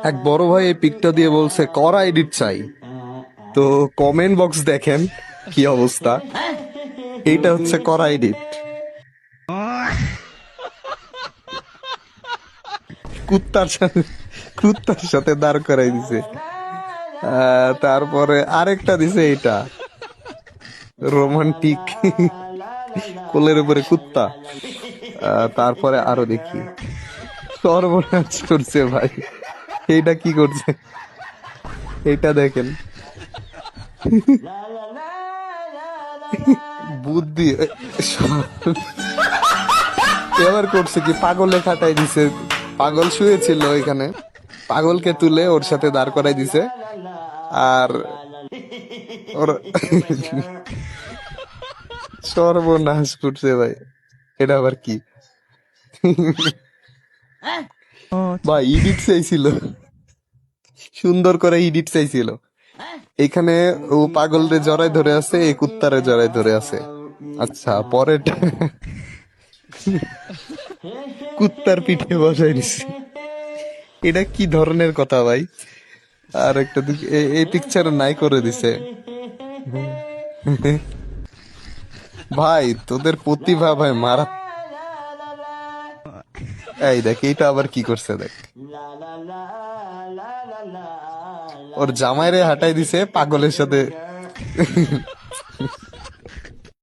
এক বড় ভাই এই পিকটা দিয়ে বলছে করা এডিট চাই। তো কমেন্ট বক্স দেখেন কি অবস্থা। এইটা হচ্ছে করা এডিট। কুত্তার সাথে কুত্তার সাথে দাঁড় করাই দিছে। তারপরে আরেকটা দিছে এটা রোমান্টিক, কোলের উপরে কুত্তা। তারপরে আরো দেখি, সর্বনাশ করছে ভাই। এইটা কি করছে, এইটা দেখেন। বুদ্ধি এবার করছে কি, পাগলে খাটাই দিছে। পাগল শুয়েছিল এখানে, পাগলকে তুলে ওর সাথে দাঁড় করাই দিছে। আর ওর সর্বনাশ করছে ভাই। এটা আবার কি ভাই, ইডিট চাইছিল, সুন্দর করে ইডিট চাইছিল। এখানে ও পাগলরে জড়াই ধরে আছে, এই কুত্তারে জড়াই ধরে আছে। আচ্ছা, পরেরটা কুত্তার পিঠে বসাই দিছে। এটা কি ধরনের কথা ভাই। আর একটা এই পিকচার নাই করে দিছে। ভাই তোদের প্রতিভা ভাই মারা। এই দেখ, এইটা আবার কি করছে দেখ, ওর জামাইরে হাঁটাই দিছে পাগলের সাথে।